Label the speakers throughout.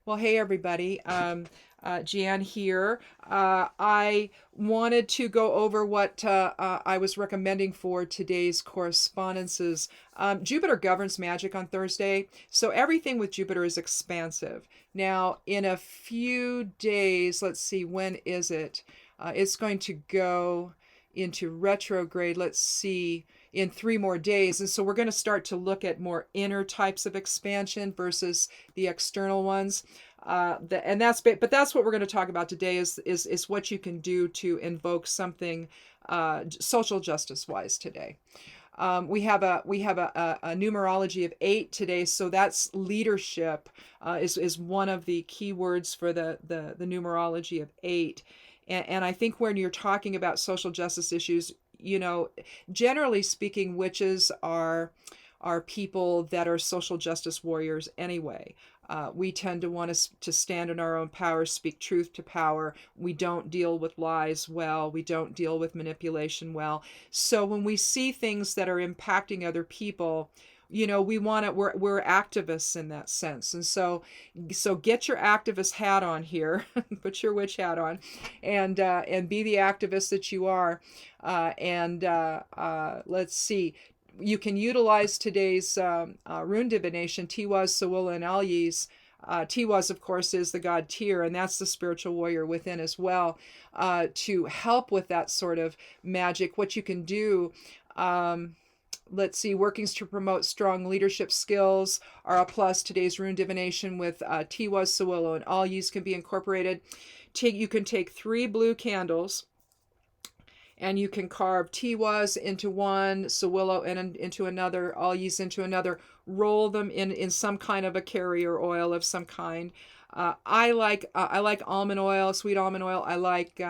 Speaker 1: Well, hey everybody. Jan here. I wanted to go over what I was recommending for today's correspondences. Jupiter governs magic on Thursday, so everything with Jupiter is expansive. Now, in a few days, let's see, when is it? It's going to go into retrograde. Let's see, in 3 more days. And so we're going to start to look at more inner types of expansion versus the external ones. And that's what we're going to talk about today is what you can do to invoke something social justice wise today. We have a numerology of 8 today, so that's leadership is one of the key words for the numerology of 8. And I think when you're talking about social justice issues, generally speaking, witches are people that are social justice warriors anyway. We tend to want to stand in our own power, speak truth to power. We don't deal with lies well. We don't deal with manipulation well. So when we see things that are impacting other people, we're activists in that sense. And so get your activist hat on here, put your witch hat on, and be the activist that you are. Let's see. You can utilize today's rune divination, Tiwaz, Sewula, and Alyes. Tiwaz, of course, is the god Tyr, and that's the spiritual warrior within as well, to help with that sort of magic. What you can do, let's see, workings to promote strong leadership skills are a plus. Today's rune divination with Tiwaz, Sewula, and Alyes can be incorporated. You can take 3 blue candles, and you can carve Tiwaz into one, Sewillow into another, Alyes into another. Roll them in some kind of a carrier oil of some kind. I like almond oil, sweet almond oil. I like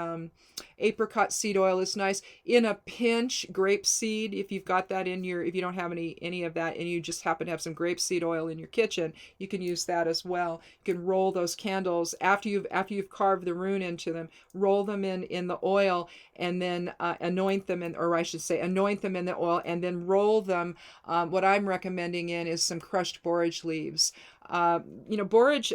Speaker 1: apricot seed oil is nice. In a pinch, grape seed. If you've got that if you don't have any of that, and you just happen to have some grape seed oil in your kitchen, you can use that as well. You can roll those candles after you've carved the rune into them. Roll them in the oil, and then anoint them anoint them in the oil, and then roll them. What I'm recommending is some crushed borage leaves. Borage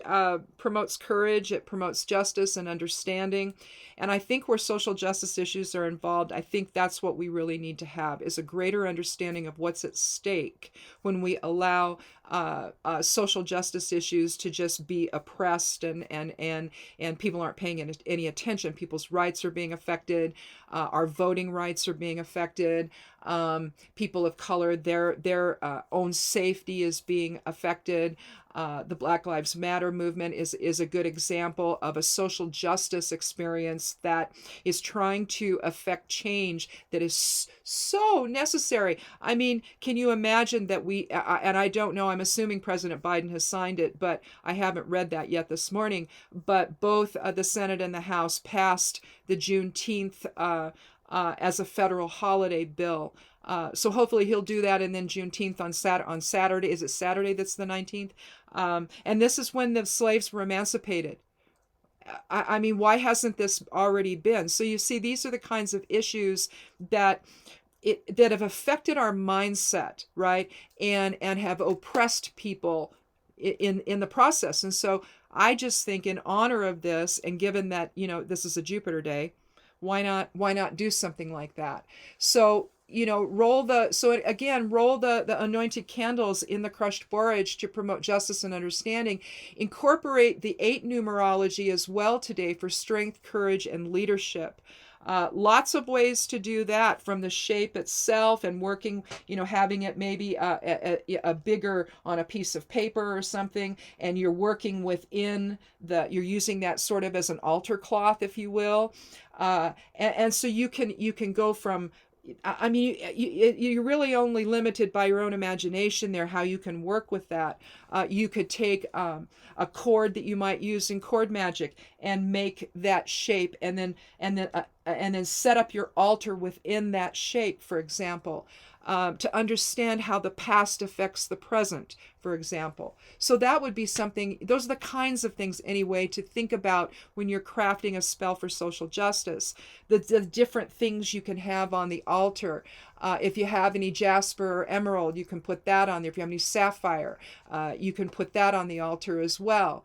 Speaker 1: promotes courage, it promotes justice and understanding. And I think where social justice issues are involved, I think that's what we really need to have, is a greater understanding of what's at stake when we allow social justice issues to just be oppressed and people aren't paying any attention. People's rights are being affected. Our voting rights are being affected. People of color, their own safety is being affected. The Black Lives Matter movement is a good example of a social justice experience that is trying to affect change that is so necessary. I mean, can you imagine that and I don't know, I'm assuming President Biden has signed it, but I haven't read that yet this morning, but both the Senate and the House passed the Juneteenth as a federal holiday bill. So hopefully he'll do that, and then Juneteenth on Saturday. Is it Saturday that's the 19th? And this is when the slaves were emancipated. I mean, why hasn't this already been? So you see, these are the kinds of issues that have affected our mindset, right? And have oppressed people in the process. And so I just think, in honor of this, and given that this is a Jupiter day, why not do something like that? So roll the anointed candles in the crushed borage to promote justice and understanding. Incorporate the 8 numerology as well today for strength, courage, and leadership. Lots of ways to do that, from the shape itself and working, having it maybe a bigger on a piece of paper or something, and you're working within you're using that sort of as an altar cloth, if you will. And so you can go from, I mean, you're really only limited by your own imagination there, how you can work with that. You could take a cord that you might use in cord magic and make that shape, and then set up your altar within that shape, for example. to understand how the past affects the present, for example. So that would be something, those are the kinds of things anyway to think about when you're crafting a spell for social justice. The different things you can have on the altar. If you have any jasper or emerald, you can put that on there. If you have any sapphire, you can put that on the altar as well.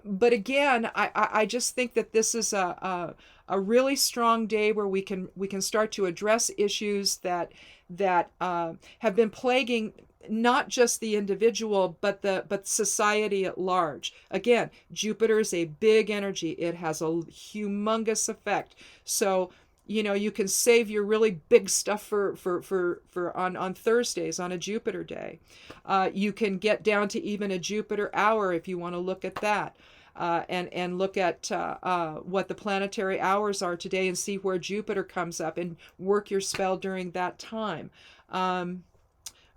Speaker 1: But again, I just think that this is a really strong day where we can start to address issues that have been plaguing not just the individual but society at large. Again, Jupiter is a big energy. It has a humongous effect. So you can save your really big stuff for on Thursdays on a Jupiter day. You can get down to even a Jupiter hour if you want to look at that. And look at what the planetary hours are today and see where Jupiter comes up and work your spell during that time.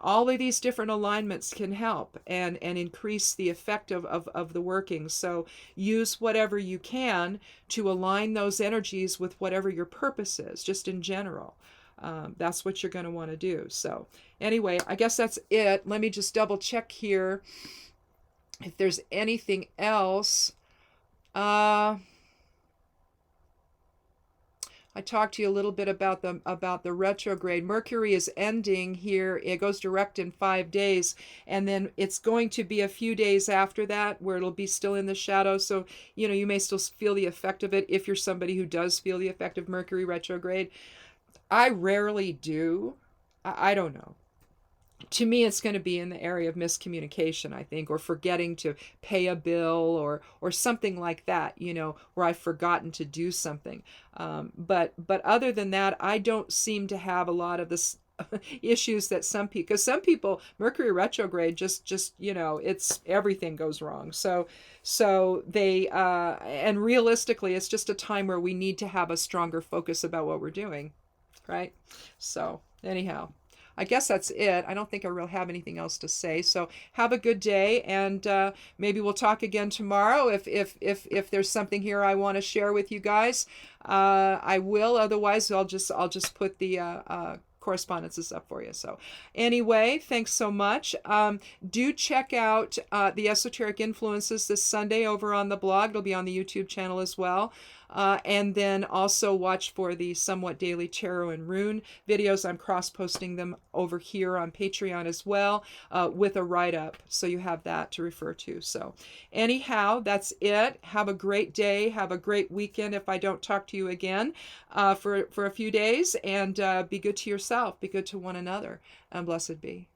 Speaker 1: All of these different alignments can help and increase the effect of the workings. So use whatever you can to align those energies with whatever your purpose is, just in general. That's what you're going to want to do. So anyway, I guess that's it. Let me just double check here if there's anything else. I talked to you a little bit about the retrograde. Mercury is ending here. It goes direct in 5 days, and then it's going to be a few days after that where it'll be still in the shadow. So you may still feel the effect of it if you're somebody who does feel the effect of Mercury retrograde. I rarely do. I don't know. To me, it's going to be in the area of miscommunication, I think, or forgetting to pay a bill or something like that, where I've forgotten to do something. But other than that, I don't seem to have a lot of this issues that some people, because some people, Mercury retrograde, just it's everything goes wrong. So they, and realistically, it's just a time where we need to have a stronger focus about what we're doing, right? So anyhow. I guess that's it. I don't think I really have anything else to say. So have a good day, and maybe we'll talk again tomorrow. If there's something here I want to share with you guys, I will. Otherwise, I'll just put the correspondences up for you. So anyway, thanks so much. Do check out the Esoteric Influences this Sunday over on the blog. It'll be on the YouTube channel as well. And then also watch for the Somewhat Daily Tarot and Rune videos. I'm cross-posting them over here on Patreon as well with a write-up. So you have that to refer to. So anyhow, that's it. Have a great day. Have a great weekend if I don't talk to you again for a few days. And be good to yourself. Be good to one another. And blessed be.